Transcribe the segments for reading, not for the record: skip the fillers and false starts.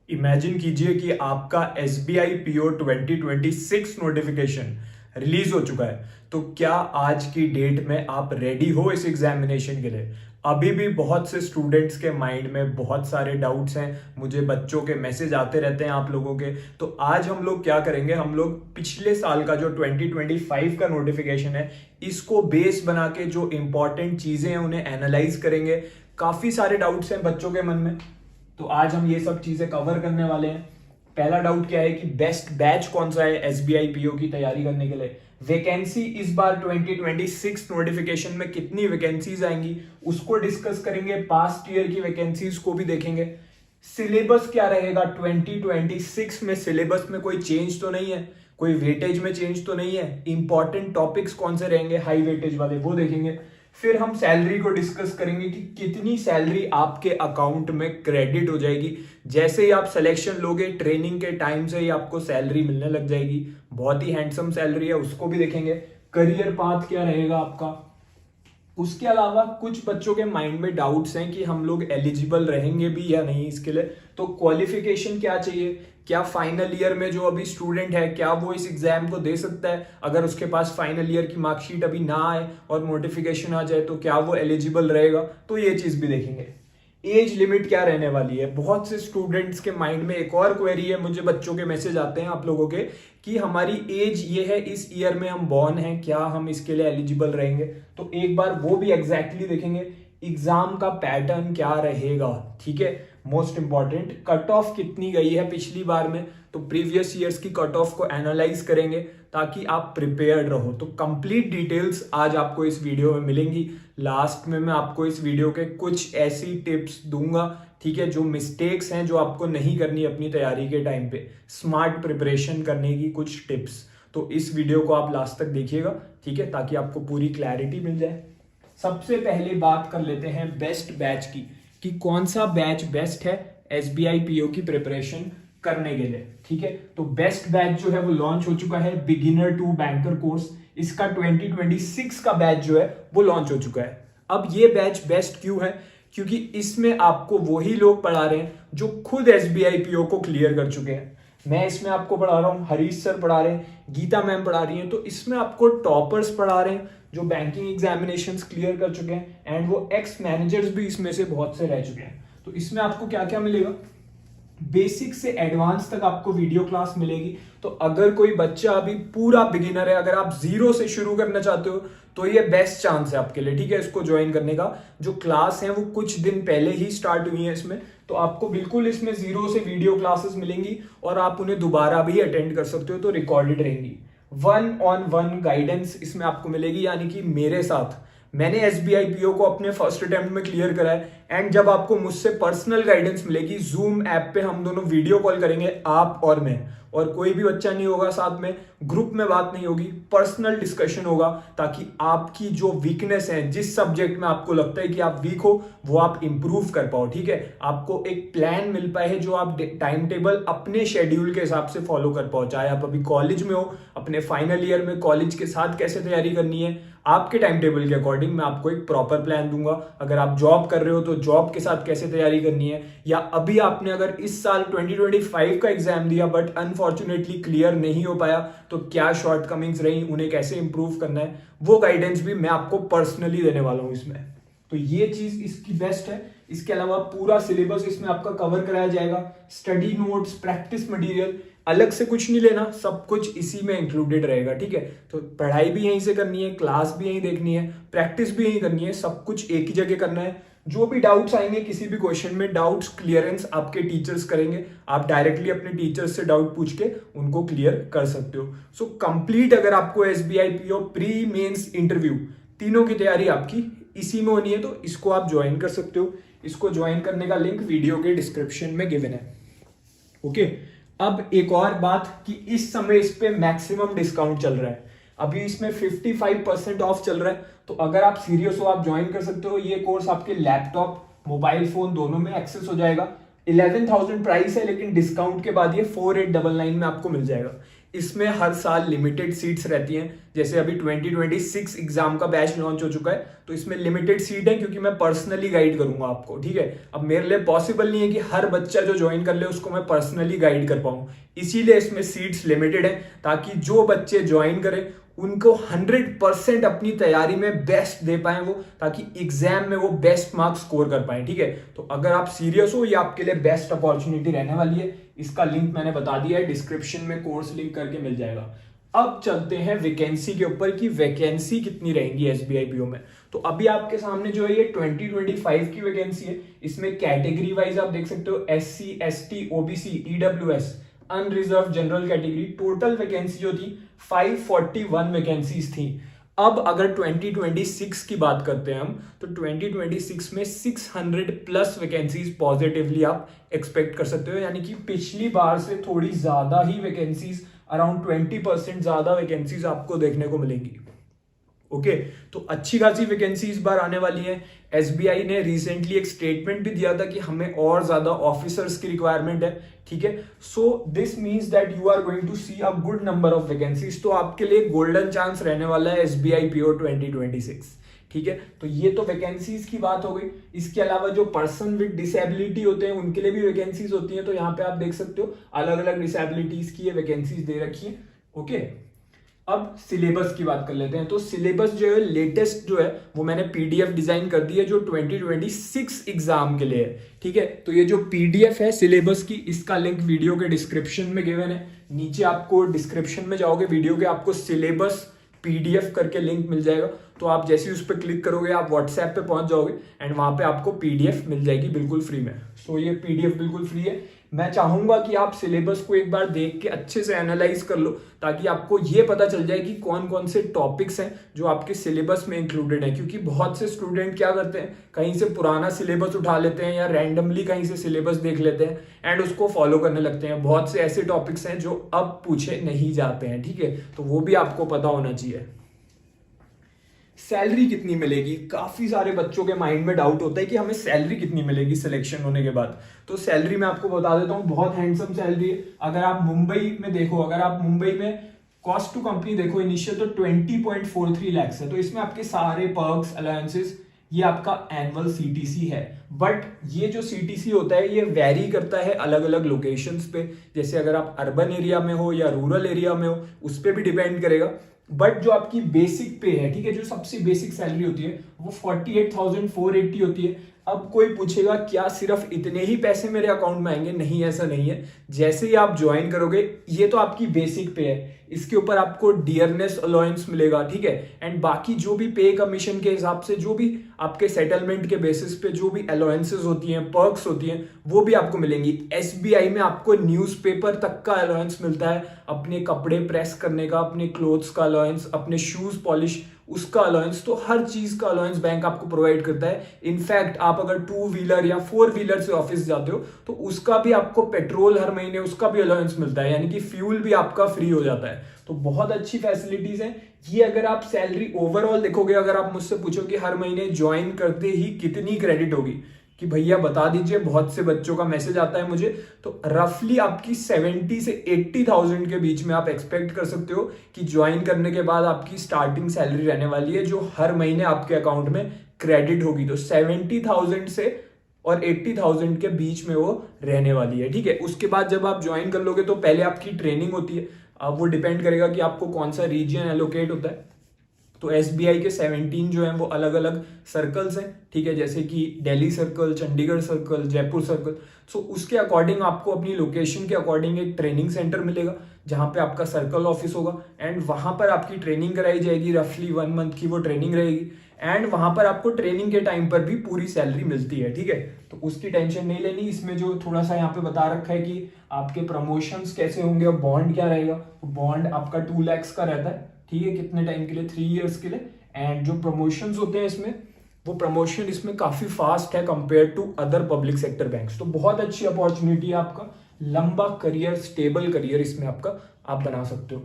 Imagine कीजिए कि आपका SBI PO 2026 नोटिफिकेशन रिलीज हो चुका है। तो क्या आज की डेट में आप रेडी हो इस एग्जामिनेशन के लिए? अभी भी बहुत से स्टूडेंट्स के माइंड में बहुत सारे डाउट्स हैं। मुझे बच्चों के मैसेज आते रहते हैं आप लोगों के। तो आज हम लोग क्या करेंगे, हम लोग पिछले साल का जो 2025 का नोटिफिकेशन है इसको बेस बना के जो इंपॉर्टेंट चीजें हैं उन्हें एनालाइज करेंगे। काफी सारे डाउट्स हैं बच्चों के मन में, तो आज हम ये सब चीजें कवर करने वाले हैं। पहला डाउट क्या है कि बेस्ट बैच कौन सा है SBI PO की तैयारी करने के लिए। वैकेंसी इस बार 2026 नोटिफिकेशन में कितनी वैकेंसीज आएंगी उसको डिस्कस करेंगे। पास्ट ईयर की वैकेंसीज को भी देखेंगे। सिलेबस क्या रहेगा 2026 में, सिलेबस में कोई चेंज तो नहीं है, कोई वेटेज में चेंज तो नहीं है। इंपॉर्टेंट टॉपिक्स कौन से रहेंगे हाई वेटेज वाले वो देखेंगे। फिर हम सैलरी को डिस्कस करेंगे कि कितनी सैलरी आपके अकाउंट में क्रेडिट हो जाएगी। जैसे ही आप सिलेक्शन लोगे ट्रेनिंग के टाइम से ही आपको सैलरी मिलने लग जाएगी। बहुत ही हैंडसम सैलरी है, उसको भी देखेंगे। करियर पाथ क्या रहेगा आपका। उसके अलावा कुछ बच्चों के माइंड में डाउट्स हैं कि हम लोग एलिजिबल रहेंगे भी या नहीं इसके लिए। तो क्वालिफिकेशन क्या चाहिए, क्या फाइनल ईयर में जो अभी स्टूडेंट है क्या वो इस एग्जाम को दे सकता है। अगर उसके पास फाइनल ईयर की मार्कशीट अभी ना आए और नोटिफिकेशन आ जाए तो क्या वो एलिजिबल रहेगा, तो ये चीज भी देखेंगे। एज लिमिट क्या रहने वाली है। बहुत से स्टूडेंट्स के माइंड में एक और क्वेरी है, मुझे बच्चों के मैसेज आते हैं आप लोगों के कि हमारी एज ये है, इस ईयर में हम बॉर्न हैं, क्या हम इसके लिए एलिजिबल रहेंगे। तो एक बार वो भी एग्जैक्टली देखेंगे। एग्जाम का पैटर्न क्या रहेगा, ठीक है। मोस्ट इंपॉर्टेंट, कट ऑफ कितनी गई है पिछली बार में, तो प्रीवियस ईयर्स की कट ऑफ को एनालाइज करेंगे ताकि आप प्रिपेयर्ड रहो। तो कंप्लीट डिटेल्स आज आपको इस वीडियो में मिलेंगी। लास्ट में मैं आपको इस वीडियो के कुछ ऐसी टिप्स दूंगा, ठीक है, जो मिस्टेक्स हैं जो आपको नहीं करनी अपनी तैयारी के टाइम पे, स्मार्ट प्रिपरेशन करने की कुछ टिप्स। तो इस वीडियो को आप लास्ट तक देखिएगा, ठीक है, ताकि आपको पूरी क्लैरिटी मिल जाए। सबसे पहले बात कर लेते हैं बेस्ट बैच की, कि कौन सा बैच बेस्ट है SBI PO की प्रिपरेशन करने के लिए, ठीक है। तो बेस्ट बैच जो है वो लॉन्च हो चुका है, बिगिनर टू बैंकर कोर्स। इसका 2026 का बैच जो है वो लॉन्च हो चुका है। अब ये बैच बेस्ट क्यों है, क्योंकि इसमें आपको वही लोग पढ़ा रहे हैं जो खुद SBI PO को क्लियर कर चुके हैं। मैं इसमें आपको पढ़ा रहा हूँ, हरीश सर पढ़ा रहे हैं, गीता मैम पढ़ा रही हैं। तो इसमें आपको टॉपर्स पढ़ा रहे हैं जो बैंकिंग एग्जामिनेशंस क्लियर कर चुके हैं, एंड वो एक्स मैनेजर्स भी इसमें से बहुत से रह चुके हैं। तो इसमें आपको क्या क्या मिलेगा, बेसिक से एडवांस तक आपको वीडियो क्लास मिलेगी। तो अगर कोई बच्चा अभी पूरा बिगिनर है, अगर आप जीरो से शुरू करना चाहते हो तो ये बेस्ट चांस है आपके लिए, ठीक है, इसको ज्वाइन करने का। जो क्लास है वो कुछ दिन पहले ही स्टार्ट हुई है इसमें, तो आपको बिल्कुल इसमें जीरो से वीडियो क्लासेस मिलेंगी और आप उन्हें दोबारा भी अटेंड कर सकते हो, तो रिकॉर्डेड रहेंगी। 1-on-1 गाइडेंस इसमें आपको मिलेगी, यानी कि मेरे साथ मैंने SBI PO को अपने फर्स्ट अटेम्प्ट में क्लियर करा है, एंड जब आपको मुझसे पर्सनल गाइडेंस मिलेगी, जूम ऐप पे हम दोनों वीडियो कॉल करेंगे, आप और मैं, और कोई भी बच्चा नहीं होगा साथ में, ग्रुप में बात नहीं होगी, पर्सनल डिस्कशन होगा, ताकि आपकी जो वीकनेस है, जिस सब्जेक्ट में आपको लगता है कि आप वीक हो, वो आप इंप्रूव कर पाओ, ठीक है। आपको एक प्लान मिल पाए जो आप टाइम टेबल अपने शेड्यूल के हिसाब से फॉलो कर पाओ। चाहे आप अभी कॉलेज में हो, अपने फाइनल ईयर में कॉलेज के साथ कैसे तैयारी करनी है, आपके टाइम टेबल के अकॉर्डिंग मैं आपको एक प्रॉपर प्लान दूंगा। अगर आप जॉब कर रहे हो तो जॉब के साथ कैसे तैयारी करनी है, या अभी आपने अगर इस साल 2025 का एग्जाम दिया बट अनफॉर्चुनेटली क्लियर नहीं हो पाया, तो क्या शॉर्टकमिंग्स रही, उन्हें कैसे इंप्रूव करना है, वो गाइडेंस भी मैं आपको पर्सनली देने वाला हूं इसमें। तो ये चीज इसकी बेस्ट है। इसके अलावा पूरा सिलेबस इसमें आपका कवर कराया जाएगा। स्टडी नोट्स, प्रैक्टिस मटेरियल, अलग से कुछ नहीं लेना, सब कुछ इसी में इंक्लूडेड रहेगा, ठीक है। तो पढ़ाई भी यहीं से करनी है, क्लास भी यहीं देखनी है, प्रैक्टिस भी यहीं करनी है, सब कुछ एक ही जगह करना है। जो भी डाउट्स आएंगे किसी भी क्वेश्चन में, डाउट्स क्लियरेंस आपके टीचर्स करेंगे। आप डायरेक्टली अपने टीचर्स से डाउट पूछ के उनको क्लियर कर सकते हो। सो कंप्लीट अगर आपको SBI PO pre mains interview तीनों की तैयारी आपकी इसी में होनी है, तो इसको आप ज्वाइन कर सकते हो। इसको ज्वाइन करने का लिंक वीडियो के डिस्क्रिप्शन में गिवन है, ओके। अब एक और बात कि इस समय इस पे मैक्सिमम डिस्काउंट चल रहा है। अभी इसमें 55% ऑफ चल रहा है, तो अगर आप सीरियस हो आप ज्वाइन कर सकते हो। ये कोर्स आपके लैपटॉप, मोबाइल फोन दोनों में एक्सेस हो जाएगा। 11,000 प्राइस है, लेकिन डिस्काउंट के बाद ये 4899 में आपको मिल जाएगा। इसमें हर साल लिमिटेड सीट्स रहती हैं। जैसे अभी 2026 एग्जाम का बैच लॉन्च हो चुका है, तो इसमें लिमिटेड सीट है क्योंकि मैं पर्सनली गाइड करूंगा आपको, ठीक है। अब मेरे लिए पॉसिबल नहीं है कि हर बच्चा जो ज्वाइन कर ले उसको मैं पर्सनली गाइड कर पाऊं, इसीलिए इसमें सीट्स लिमिटेड है, ताकि जो बच्चे ज्वाइन करें उनको 100% अपनी तैयारी में बेस्ट दे पाए वो, ताकि एग्जाम में वो बेस्ट मार्क्स स्कोर कर पाए, ठीक है। तो अगर आप सीरियस हो, ये आपके लिए बेस्ट अपॉर्चुनिटी रहने वाली है। इसका लिंक मैंने बता दिया है, डिस्क्रिप्शन में कोर्स लिंक करके मिल जाएगा। अब चलते हैं वैकेंसी के ऊपर कि वैकेंसी कितनी रहेंगी एसबीआई पीओ में। तो अभी आपके सामने जो है ये 2025 की वैकेंसी है। इसमें कैटेगरी वाइज आप देख सकते हो SC ST OBC EWS unreserved general category. Total vacancy जो थी 541 वैकेंसीज थी। अब अगर 2026 की बात करते हैं हम, तो 2026 में 600 प्लस वैकेंसीज पॉजिटिवली आप एक्सपेक्ट कर सकते हो, यानी कि पिछली बार से थोड़ी ज्यादा ही वैकेंसीज, अराउंड 20% ज्यादा वैकेंसीज आपको देखने को मिलेंगी। ओके, तो अच्छी खासी वैकेंसी इस बार आने वाली है। एसबीआई ने रिसेंटली एक स्टेटमेंट भी दिया था कि हमें और ज्यादा ऑफिसर्स की रिक्वायरमेंट है, ठीक है। So this means that you are going to see a good number of vacancies. तो आपके लिए गोल्डन चांस रहने वाला है एसबीआई पीओ 2026, ठीक है। तो ये तो वैकेंसीज की बात हो गई। इसके अलावा जो पर्सन विद डिसेबिलिटी होते हैं उनके लिए भी वैकेंसीज होती हैं। तो यहाँ पे आप देख सकते हो अलग अलग डिसेबिलिटीज की ये वैकेंसीज दे रखी है। ओके, अब सिलेबस की बात कर लेते हैं। तो सिलेबस जो है लेटेस्ट जो है वो मैंने पीडीएफ डिजाइन कर दी है जो 2026 एग्जाम के लिए है, ठीक है। तो ये जो पीडीएफ है सिलेबस की, इसका लिंक वीडियो के डिस्क्रिप्शन में गिवन है। नीचे आपको डिस्क्रिप्शन में जाओगे वीडियो के, आपको सिलेबस पीडीएफ करके लिंक मिल जाएगा। तो आप जैसे ही उस पर क्लिक करोगे आप व्हाट्सएप पे पहुंच जाओगे एंड वहां पे आपको पीडीएफ मिल जाएगी बिल्कुल फ्री में। सो ये पीडीएफ बिल्कुल फ्री है। मैं चाहूंगा कि आप सिलेबस को एक बार देख के अच्छे से एनालाइज कर लो, ताकि आपको ये पता चल जाए कि कौन कौन से टॉपिक्स हैं जो आपके सिलेबस में इंक्लूडेड है। क्योंकि बहुत से स्टूडेंट क्या करते हैं, कहीं से पुराना सिलेबस उठा लेते हैं या रैंडमली कहीं से सिलेबस देख लेते हैं एंड उसको फॉलो करने लगते हैं। बहुत से ऐसे टॉपिक्स हैं जो अब पूछे नहीं जाते हैं, ठीक है। तो वो भी आपको पता होना चाहिए। सैलरी कितनी मिलेगी, काफी सारे बच्चों के माइंड में डाउट होता है कि हमें सैलरी कितनी मिलेगी सिलेक्शन होने के बाद। तो सैलरी मैं आपको बता देता हूँ, बहुत हैंडसम सैलरी है। अगर आप मुंबई में देखो, अगर आप मुंबई में कॉस्ट टू कंपनी देखो इनिशियल, तो 20.43 लाख है। तो इसमें आपके सारे पर्क्स अलायंसेस, ये आपका एनुअल सीटीसी है। बट ये जो सीटीसी होता है ये वेरी करता है अलग अलग लोकेशंस पे। जैसे अगर आप अर्बन एरिया में हो या रूरल एरिया में हो, उस पर भी डिपेंड करेगा। बट जो आपकी बेसिक पे है, ठीक है, जो सबसे बेसिक सैलरी होती है वो 48,480 होती है। अब कोई पूछेगा क्या सिर्फ इतने ही पैसे मेरे अकाउंट में आएंगे? नहीं, ऐसा नहीं है। जैसे ही आप ज्वाइन करोगे, ये तो आपकी बेसिक पे है, इसके ऊपर आपको डियरनेस अलाउंस मिलेगा, ठीक है। एंड बाकी जो भी पे कमीशन के हिसाब से, जो भी आपके सेटलमेंट के बेसिस पे जो भी अलाउंसेस होती हैं, पर्क्स होती हैं, वो भी आपको मिलेंगी। एसबीआई में आपको न्यूज़पेपर तक का अलाउंस मिलता है, अपने कपड़े प्रेस करने का, अपने क्लोथ्स का अलाउंस, अपने शूज पॉलिश उसका अलाउंस, तो हर चीज का अलाउंस बैंक आपको प्रोवाइड करता है। इनफैक्ट आप अगर 2 व्हीलर या 4 व्हीलर से ऑफिस जाते हो तो उसका भी आपको पेट्रोल हर महीने उसका भी अलाउंस मिलता है, यानी कि फ्यूल भी आपका फ्री हो जाता है। तो बहुत अच्छी फैसिलिटीज है ये। अगर आप सैलरी ओवरऑल देखोगे, अगर आप मुझसे पूछो कि हर महीने ज्वाइन करते ही कितनी क्रेडिट होगी, कि भैया बता दीजिए, बहुत से बच्चों का मैसेज आता है मुझे, तो रफली आपकी 70 से 80,000 के बीच में आप एक्सपेक्ट कर सकते हो कि ज्वाइन करने के बाद आपकी स्टार्टिंग सैलरी रहने वाली है, जो हर महीने आपके अकाउंट में क्रेडिट होगी। तो 70,000 से और 80,000 के बीच में वो रहने वाली है, ठीक है। उसके बाद जब आप ज्वाइन कर लोगे तो पहले आपकी ट्रेनिंग होती है। अब वो डिपेंड करेगा कि आपको कौन सा रीजन एलोकेट होता है। तो एसबीआई के 17 जो हैं वो अलग अलग सर्कल्स हैं, ठीक है, जैसे कि Delhi circle, Chandigarh circle, Jaipur circle. So उसके अकॉर्डिंग आपको अपनी लोकेशन के अकॉर्डिंग एक ट्रेनिंग सेंटर मिलेगा जहां पे आपका सर्कल ऑफिस होगा एंड वहां पर आपकी ट्रेनिंग कराई जाएगी। रफली 1 मंथ की वो ट्रेनिंग रहेगी एंड वहां पर आपको ट्रेनिंग के टाइम पर भी पूरी सैलरी मिलती है, ठीक है। तो उसकी टेंशन नहीं लेनी। इसमें जो थोड़ा सा यहाँ पे बता रखा है कि आपके प्रमोशंस कैसे होंगे और बॉन्ड क्या रहेगा। बॉन्ड आपका 2 लाख का रहता है, ठीक है, कितने टाइम के लिए? 3 इयर्स के लिए। एंड जो प्रमोशंस होते हैं इसमें, वो प्रमोशन इसमें काफी फास्ट है compare to other public sector banks. तो बहुत अच्छी अपॉर्चुनिटी है, आपका लंबा करियर, स्टेबल करियर इसमें आपका आप बना सकते हो।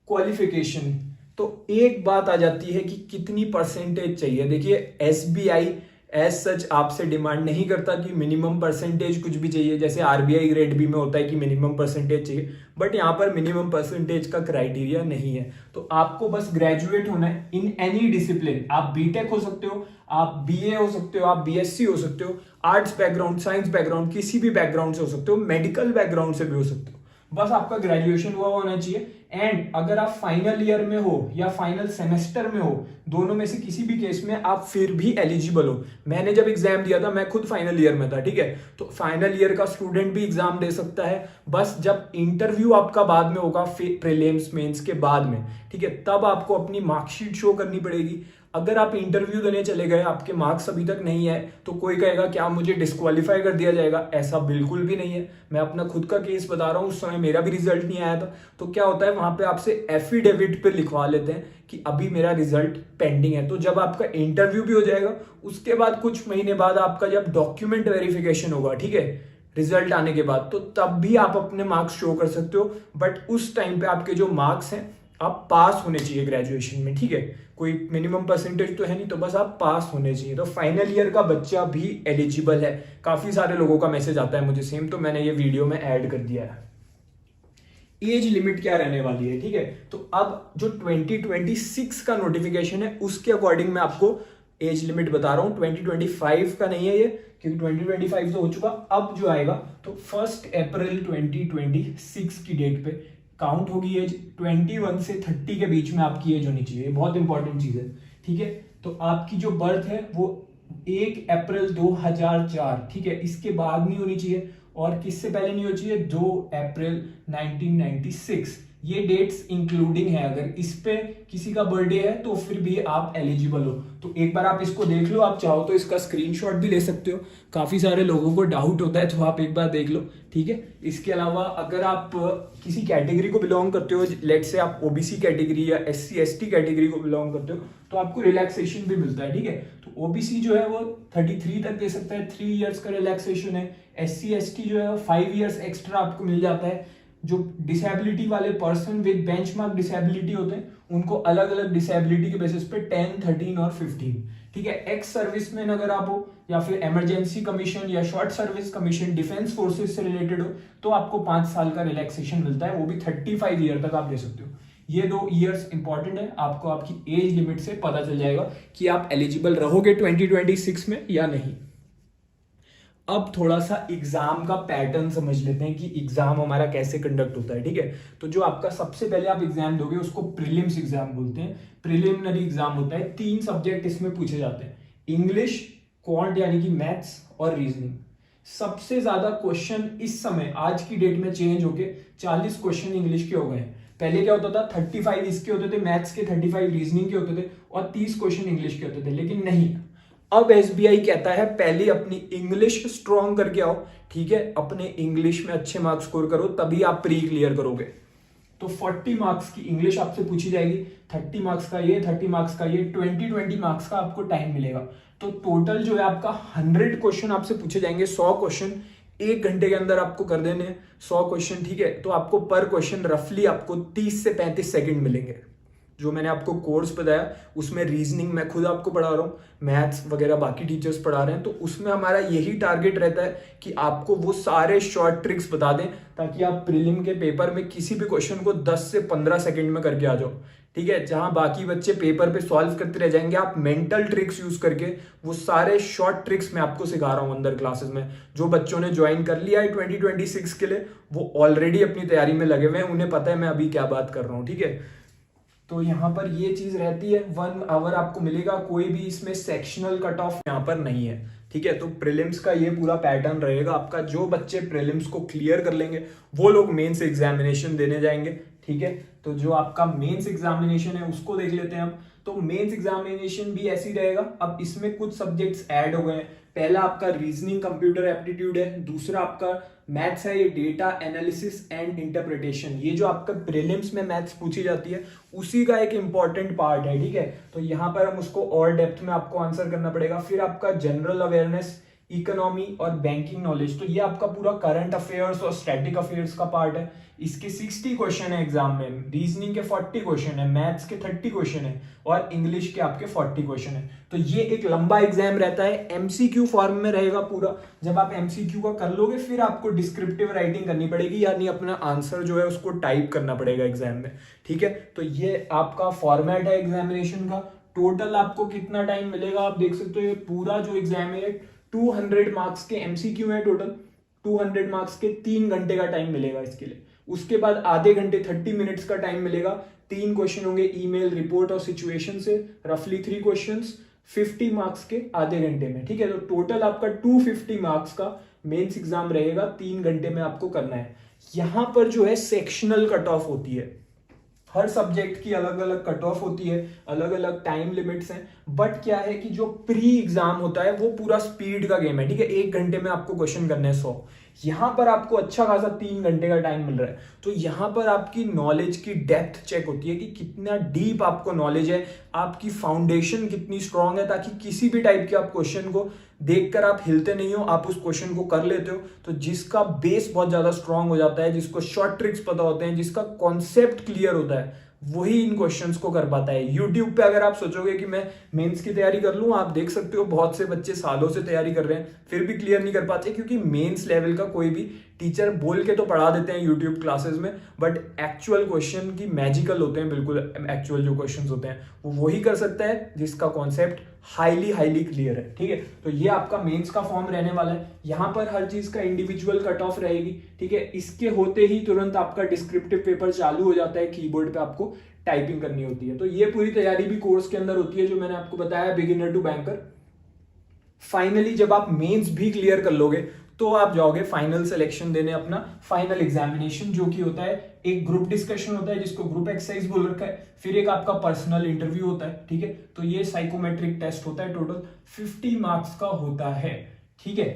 क्वालिफिकेशन, तो एक बात आ जाती है कि कितनी परसेंटेज चाहिए। देखिए एसबीआई एज सच आपसे डिमांड नहीं करता कि मिनिमम परसेंटेज कुछ भी चाहिए, जैसे आरबीआई ग्रेड बी में होता है कि मिनिमम परसेंटेज चाहिए, बट यहाँ पर मिनिमम परसेंटेज का क्राइटेरिया नहीं है। तो आपको बस ग्रेजुएट होना है इन एनी डिसिप्लिन। आप बीटेक हो सकते हो, आप बीए हो सकते हो, आप बीएससी हो सकते हो, आर्ट्स बैकग्राउंड, साइंस बैकग्राउंड, किसी भी बैकग्राउंड से हो सकते हो, मेडिकल बैकग्राउंड से भी हो सकते हो, बस आपका ग्रेजुएशन हुआ होना चाहिए। एंड अगर आप फाइनल ईयर में हो या फाइनल सेमेस्टर में हो, दोनों में से किसी भी केस में आप फिर भी एलिजिबल हो। मैंने जब एग्जाम दिया था, मैं खुद फाइनल ईयर में था, ठीक है, तो फाइनल ईयर का स्टूडेंट भी एग्जाम दे सकता है। बस जब इंटरव्यू आपका बाद में होगा, प्रीलिम्स मेंस के बाद में, ठीक है, तब आपको अपनी मार्कशीट शो करनी पड़ेगी। अगर आप इंटरव्यू देने चले गए, आपके मार्क्स अभी तक नहीं है, तो कोई कहेगा क्या मुझे डिस्क्वालीफाई कर दिया जाएगा? ऐसा बिल्कुल भी नहीं है। मैं अपना खुद का केस बता रहा हूँ, उस समय मेरा भी रिजल्ट नहीं आया था। तो क्या होता है, वहां पे आपसे एफिडेविट पे लिखवा लेते हैं कि अभी मेरा रिजल्ट पेंडिंग है। तो जब आपका इंटरव्यू भी हो जाएगा, उसके बाद कुछ महीने बाद आपका जब डॉक्यूमेंट वेरिफिकेशन होगा, ठीक है, रिजल्ट आने के बाद, तो तब भी आप अपने मार्क्स शो कर सकते हो। बट उस टाइम पे आपके जो मार्क्स हैं, आप पास होने चाहिए ग्रेजुएशन में, ठीक है, कोई मिनिमम परसेंटेज तो है नहीं, तो बस आप पास होने चाहिए। तो फाइनल ईयर का बच्चा भी एलिजिबल है। काफी सारे लोगों का मैसेज आता है मुझे सेम, तो मैंने ये वीडियो में ऐड कर दिया है। एज लिमिट क्या रहने वाली है, ठीक है, तो अब जो 2026 का नोटिफिकेशन है, उसके अकॉर्डिंग मैं आपको एज लिमिट बता रहा हूं। 2025 का नहीं है ये, क्योंकि 2025 तो हो चुका। अब जो आएगा तो 1 अप्रैल 2026 की डेट पे काउंट होगी एज। 21 से 30 के बीच में आपकी एज होनी चाहिए, बहुत इंपॉर्टेंट चीज है, ठीक है। तो आपकी जो बर्थ है वो 1 अप्रैल 2004, ठीक है, इसके बाद नहीं होनी चाहिए। और किससे पहले नहीं होनी चाहिए? 2 अप्रैल 1996। ये डेट्स इंक्लूडिंग है। अगर इस पे किसी का बर्थडे है तो फिर भी आप एलिजिबल हो। तो एक बार आप इसको देख लो, आप चाहो तो इसका स्क्रीनशॉट भी ले सकते हो। काफी सारे लोगों को डाउट होता है, तो आप एक बार देख लो, ठीक है। इसके अलावा अगर आप किसी कैटेगरी को बिलोंग करते हो, लेट से आप ओबीसी कैटेगरी या SC ST कैटेगरी को बिलोंग करते हो, तो आपको रिलैक्सेशन भी मिलता है, ठीक है। तो ओबीसी जो है वो 33 तक दे सकता है, 3 इयर्स का रिलैक्सेशन है। SC ST जो है वो 5 इयर्स एक्स्ट्रा आपको मिल जाता है। जो डिसेबिलिटी वाले पर्सन विद बेंचमार्क डिसेबिलिटी होते हैं, उनको अलग अलग डिसेबिलिटी के बेसिस पे 10, 13 और 15, ठीक है। एक्स सर्विसमैन अगर आप हो, या फिर इमरजेंसी कमीशन या short service commission defence forces से रिलेटेड हो, तो आपको 5 साल का रिलैक्सेशन मिलता है, वो भी 35 ईयर तक आप ले सकते हो। ये 2 इयर्स इंपॉर्टेंट है, आपको आपकी एज लिमिट से पता चल जाएगा कि आप एलिजिबल रहोगे 2026 में या नहीं। अब थोड़ा सा एग्जाम का पैटर्न समझ लेते हैं कि एग्जाम हमारा कैसे कंडक्ट होता है, ठीक है। तो जो आपका सबसे पहले आप एग्जाम दोगे, उसको प्रीलिम्स एग्जाम बोलते हैं। प्रिलिमिनरी एग्जाम होता है। 3 सब्जेक्ट इसमें पूछे जाते हैं, इंग्लिश, क्वांट यानी कि मैथ्स और रीजनिंग। सबसे ज्यादा क्वेश्चन इस समय आज की डेट में चेंज होके 40 क्वेश्चन इंग्लिश के हो गए हैं। पहले क्या होता था, 35 इसके होते थे, मैथ्स के 35 रीजनिंग के होते थे और 30 क्वेश्चन इंग्लिश के होते थे। लेकिन नहीं, अब SBI कहता है पहले अपनी इंग्लिश स्ट्रॉन्ग करके आओ, ठीक है, अपने इंग्लिश में अच्छे मार्क्स स्कोर करो, तभी आप प्री क्लियर करोगे। तो 40 मार्क्स की इंग्लिश आपसे पूछी जाएगी, 30 मार्क्स का ये, 30 मार्क्स का ये, 20 मार्क्स का आपको टाइम मिलेगा। तो टोटल जो है आपका 100 क्वेश्चन आपसे पूछे जाएंगे। 100 क्वेश्चन 1 घंटे के अंदर आपको कर देने हैं, 100 क्वेश्चन, ठीक है। तो आपको पर क्वेश्चन रफली आपको 30 से 35 सेकंड मिलेंगे। जो मैंने आपको कोर्स बताया उसमें रीजनिंग मैं खुद आपको पढ़ा रहा हूँ, मैथ्स वगैरह बाकी टीचर्स पढ़ा रहे हैं, तो उसमें हमारा यही टारगेट रहता है कि आपको वो सारे शॉर्ट ट्रिक्स बता दें, ताकि आप प्रीलिम के पेपर में किसी भी क्वेश्चन को 10 से 15 सेकंड में करके आ जाओ, ठीक है। जहां बाकी बच्चे पेपर पे सॉल्व करते रह जाएंगे, आप मेंटल ट्रिक्स यूज करके वो सारे शॉर्ट ट्रिक्स मैं आपको सिखा रहा हूं अंदर क्लासेस में। जो बच्चों ने ज्वाइन कर लिया है 2026 के लिए, वो ऑलरेडी अपनी तैयारी में लगे हुए हैं, उन्हें पता है मैं अभी क्या बात कर रहा हूँ, ठीक है। तो यहाँ पर ये चीज रहती है, 1 आवर आपको मिलेगा, कोई भी इसमें सेक्शनल कट ऑफ यहाँ पर नहीं है, ठीक है। तो प्रीलिम्स का ये पूरा पैटर्न रहेगा आपका। जो बच्चे प्रीलिम्स को क्लियर कर लेंगे वो लोग मेंस एग्जामिनेशन देने जाएंगे, ठीक है। तो जो आपका मेंस एग्जामिनेशन है उसको देख लेते हैं हम। तो मेंस एग्जामिनेशन भी ऐसी रहेगा। अब इसमें कुछ सब्जेक्ट्स ऐड हो गए हैं। पहला आपका रीजनिंग कंप्यूटर एप्टीट्यूड है, दूसरा आपका मैथ्स है, ये डेटा एनालिसिस एंड इंटरप्रिटेशन। ये जो आपका प्रीलिम्स में मैथ्स पूछी जाती है उसी का एक इंपॉर्टेंट पार्ट है, ठीक है। तो यहाँ पर हम उसको और डेप्थ में आपको आंसर करना पड़ेगा। फिर आपका जनरल अवेयरनेस, इकोनॉमी और बैंकिंग नॉलेज। तो ये आपका पूरा करंट अफेयर्स और स्टैटिक अफेयर्स का पार्ट है। इसके 60 क्वेश्चन है एग्जाम में, रीजनिंग के 40 क्वेश्चन है, मैथ्स के 30 क्वेश्चन है और इंग्लिश के आपके 40 क्वेश्चन है। तो ये एक लंबा एग्जाम रहता है, एमसीक्यू फॉर्म में रहेगा पूरा। जब आप एमसीक्यू का कर लोगे फिर आपको डिस्क्रिप्टिव राइटिंग करनी पड़ेगी, यानी अपना आंसर जो है उसको टाइप करना पड़ेगा एग्जाम में, ठीक है। तो ये आपका फॉर्मेट है एग्जामिनेशन का। टोटल आपको कितना टाइम मिलेगा आप देख सकते हो। ये पूरा जो एग्जाम है 200 मार्क्स के एमसीक्यू है टोटल, 200 मार्क्स के 3 घंटे का टाइम मिलेगा इसके लिए। उसके बाद आधे घंटे 30 मिनट्स का टाइम मिलेगा। 3 क्वेश्चन होंगे ईमेल, रिपोर्ट और सिचुएशन से, रफली 3 क्वेश्चंस 50 मार्क्स के आधे घंटे में, ठीक है। तो टोटल आपका 250 मार्क्स का मेंस एग्जाम रहेगा, 3 घंटे में आपको करना है। यहां पर जो है सेक्शनल कट ऑफ होती है, हर सब्जेक्ट की अलग अलग कट ऑफ होती है, अलग अलग टाइम लिमिट्स हैं। बट क्या है कि जो प्री एग्जाम होता है वो पूरा स्पीड का गेम है, ठीक है। 1 घंटे में आपको क्वेश्चन करने हैं 100। यहां पर आपको अच्छा खासा 3 घंटे का टाइम मिल रहा है। तो यहां पर आपकी नॉलेज की डेप्थ चेक होती है कि कितना डीप आपको नॉलेज है, आपकी फाउंडेशन कितनी स्ट्रांग है, ताकि किसी भी टाइप के आप क्वेश्चन को देखकर आप हिलते नहीं हो, आप उस क्वेश्चन को कर लेते हो। तो जिसका बेस बहुत ज्यादा स्ट्रांग हो जाता है, जिसको शॉर्ट ट्रिक्स पता होते हैं, जिसका कॉन्सेप्ट क्लियर होता है, वही इन क्वेश्चंस को कर पाता है। यूट्यूब पे अगर आप सोचोगे कि मैं मेंस की तैयारी कर लूं, आप देख सकते हो बहुत से बच्चे सालों से तैयारी कर रहे हैं फिर भी क्लियर नहीं कर पाते, क्योंकि मेंस लेवल का कोई भी टीचर बोल के तो पढ़ा देते हैं यूट्यूब क्लासेस में, बट एक्चुअल क्वेश्चन की मैजिकल होते हैं, बिल्कुल एक्चुअल जो क्वेश्चंस होते हैं वो वही कर सकता है जिसका कॉन्सेप्ट हाईली क्लियर है, ठीक है। तो ये आपका मेंस का फॉर्म रहने वाला है। यहां पर हर चीज का इंडिविजुअल कट ऑफ रहेगी, ठीक है। इसके होते ही तुरंत आपका डिस्क्रिप्टिव पेपर चालू हो जाता है, कीबोर्ड पे आपको टाइपिंग करनी होती है। तो ये पूरी तैयारी भी कोर्स के अंदर होती है, जो मैंने आपको बताया, बिगिनर टू बैंकर। फाइनली जब आप मेंस भी क्लियर कर लोगे तो आप जाओगे फाइनल सिलेक्शन देने, अपना फाइनल एग्जामिनेशन, जो कि होता है एक ग्रुप डिस्कशन होता है जिसको ग्रुप एक्सरसाइज बोल रखा है, फिर एक आपका पर्सनल इंटरव्यू होता है, ठीक है। तो ये साइकोमेट्रिक टेस्ट होता है, टोटल 50 मार्क्स का होता है, ठीक है।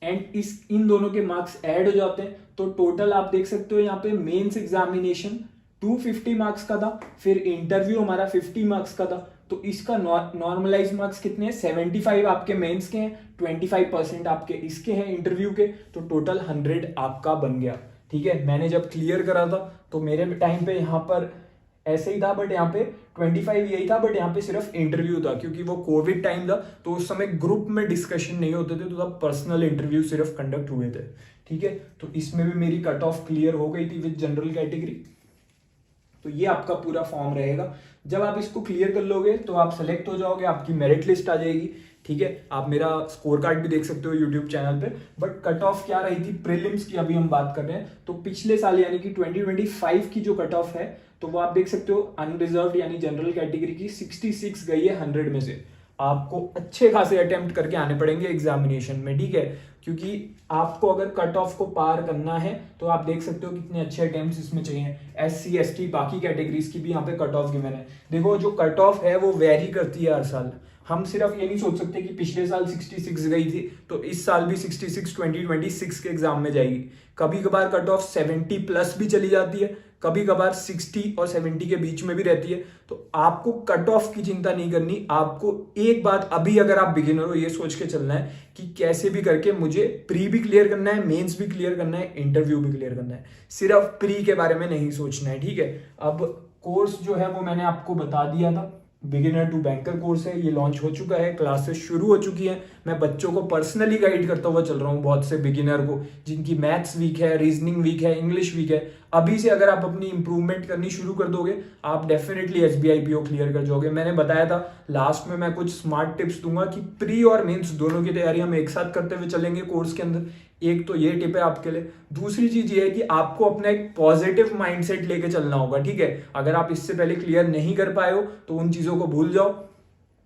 एंड इन दोनों के मार्क्स ऐड हो जाते हैं, तो टोटल आप देख सकते हो यहाँ पे मेंस एग्जामिनेशन 250 मार्क्स का था, फिर इंटरव्यू हमारा 50 मार्क्स का था। तो इसका नॉर्मलाइज मार्क्स कितने हैं? 75 आपके मेंस के हैं, 25% आपके इसके हैं इंटरव्यू के, तो टोटल 100 आपका बन गया, ठीक है। मैंने जब क्लियर करा था तो मेरे टाइम पे यहाँ पर ऐसे ही था, बट यहाँ पे 25 यही था, बट यहाँ पे सिर्फ इंटरव्यू था, क्योंकि वो कोविड टाइम था तो उस समय ग्रुप में डिस्कशन नहीं होते थे, तो तब पर्सनल इंटरव्यू सिर्फ कंडक्ट हुए थे, ठीक है। तो इसमें भी मेरी कट ऑफ क्लियर हो गई थी विद जनरल कैटेगरी। तो ये आपका पूरा फॉर्म रहेगा। जब आप इसको क्लियर कर लोगे तो आप सेलेक्ट हो जाओगे, आपकी मेरिट लिस्ट आ जाएगी, ठीक है। आप मेरा स्कोर कार्ड भी देख सकते हो यूट्यूब चैनल पे। बट कट ऑफ क्या रही थी प्रीलिम्स की, अभी हम बात कर रहे हैं। तो पिछले साल यानी कि 2025 की जो कट ऑफ है, तो वो आप देख सकते हो अनरिजर्व्ड यानी जनरल कैटेगरी की 66 गई है 100 में से। आपको अच्छे खासे अटेम्प्ट करके आने पड़ेंगे एग्जामिनेशन में, ठीक है, क्योंकि आपको अगर कट ऑफ को पार करना है तो आप देख सकते हो कितने अच्छे अटेम्प्ट्स इसमें चाहिए। SC ST बाकी कैटेगरीज की भी यहाँ पे कट ऑफ गिवन है। देखो जो कट ऑफ है वो वेरी करती है हर साल। हम सिर्फ ये नहीं सोच सकते कि पिछले साल 66 गई थी तो इस साल भी 66 2026 के एग्जाम में जाएगी। कभी कभार कट ऑफ 70 प्लस भी चली जाती है, कभी कभार 60 और 70 के बीच में भी रहती है। तो आपको कट ऑफ की चिंता नहीं करनी। आपको एक बात, अभी अगर आप बिगिनर हो, ये सोच के चलना है कि कैसे भी करके मुझे प्री भी क्लियर करना है, मेंस भी क्लियर करना है, इंटरव्यू भी क्लियर करना है। सिर्फ प्री के बारे में नहीं सोचना है, ठीक है। अब कोर्स जो है वो मैंने आपको बता दिया था, बिगिनर टू बैंकर कोर्स है, ये लॉन्च हो चुका है, क्लासेस शुरू हो चुकी हैं। मैं बच्चों को पर्सनली गाइड करता हुआ चल रहा हूँ, बहुत से बिगिनर को जिनकी मैथ्स वीक है, रीजनिंग वीक है, इंग्लिश वीक है। अभी से अगर आप अपनी इंप्रूवमेंट करनी शुरू कर दोगे, आप डेफिनेटली SBI PO क्लियर कर जाओगे। मैंने बताया था लास्ट में मैं कुछ स्मार्ट टिप्स दूंगा कि प्री और मेंस दोनों की तैयारी हम एक साथ करते हुए चलेंगे कोर्स के अंदर। एक तो ये टिप है आपके लिए। दूसरी चीज ये है कि आपको अपना एक पॉजिटिव माइंडसेट लेके चलना होगा, ठीक है। अगर आप इससे पहले क्लियर नहीं कर पाए हो तो उन चीजों को भूल जाओ,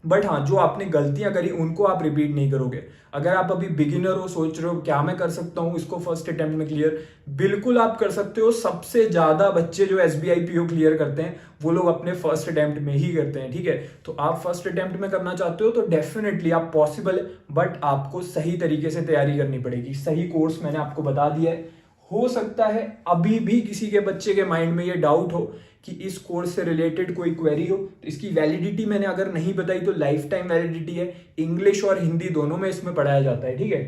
बट हाँ, जो आपने गलतियां करी उनको आप रिपीट नहीं करोगे। अगर आप अभी बिगिनर हो, सोच रहे हो क्या मैं कर सकता हूं इसको फर्स्ट अटेम्प्ट में क्लियर, बिल्कुल आप कर सकते हो। सबसे ज्यादा बच्चे जो SBI PO क्लियर करते हैं वो लोग अपने फर्स्ट अटेम्प्ट में ही करते हैं, ठीक है। तो आप फर्स्ट अटेम्प्ट में करना चाहते हो तो डेफिनेटली आप पॉसिबल है, बट आपको सही तरीके से तैयारी करनी पड़ेगी। सही कोर्स मैंने आपको बता दिया है। हो सकता है अभी भी किसी के बच्चे के माइंड में ये डाउट हो कि इस कोर्स से रिलेटेड कोई क्वेरी हो तो इसकी वैलिडिटी मैंने अगर नहीं बताई तो लाइफ टाइम वैलिडिटी है, इंग्लिश और हिंदी दोनों में इसमें पढ़ाया जाता है, ठीक है।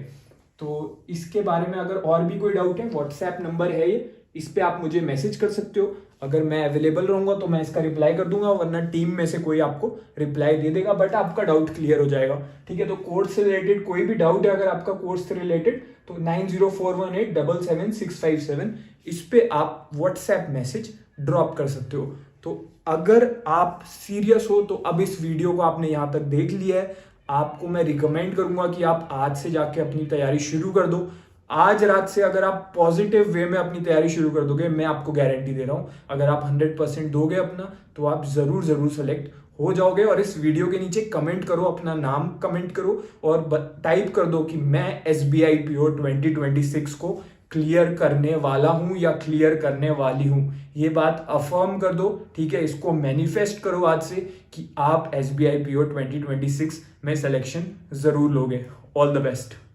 तो इसके बारे में अगर और भी कोई डाउट है, व्हाट्सएप नंबर है ये, इस पे आप मुझे मैसेज कर सकते हो। अगर मैं अवेलेबल रहूंगा तो मैं इसका रिप्लाई कर दूंगा, वरना टीम में से कोई आपको रिप्लाई दे देगा, बट आपका डाउट क्लियर हो जाएगा, ठीक है। तो कोर्स से रिलेटेड कोई भी डाउट है अगर आपका कोर्स से रिलेटेड तो 9041877657 इस पे आप व्हाट्सएप मैसेज ड्रॉप कर सकते हो। तो अगर आप सीरियस हो तो अब इस वीडियो को आपने यहाँ तक देख लिया है, आपको मैं रिकमेंड करूंगा कि आप आज से जाके अपनी तैयारी शुरू कर दो। आज रात से अगर आप पॉजिटिव वे में अपनी तैयारी शुरू कर दोगे, मैं आपको गारंटी दे रहा हूं, अगर आप 100% दोगे अपना तो आप जरूर सेलेक्ट हो जाओगे। और इस वीडियो के नीचे कमेंट करो, अपना नाम कमेंट करो और टाइप कर दो कि मैं SBI PO 2026 को क्लियर करने वाला हूं या क्लियर करने वाली हूं। ये बात अफर्म कर दो, ठीक है। इसको मैनिफेस्ट करो आज से कि आप SBI PO 2026 में सिलेक्शन जरूर लोगे। All the best.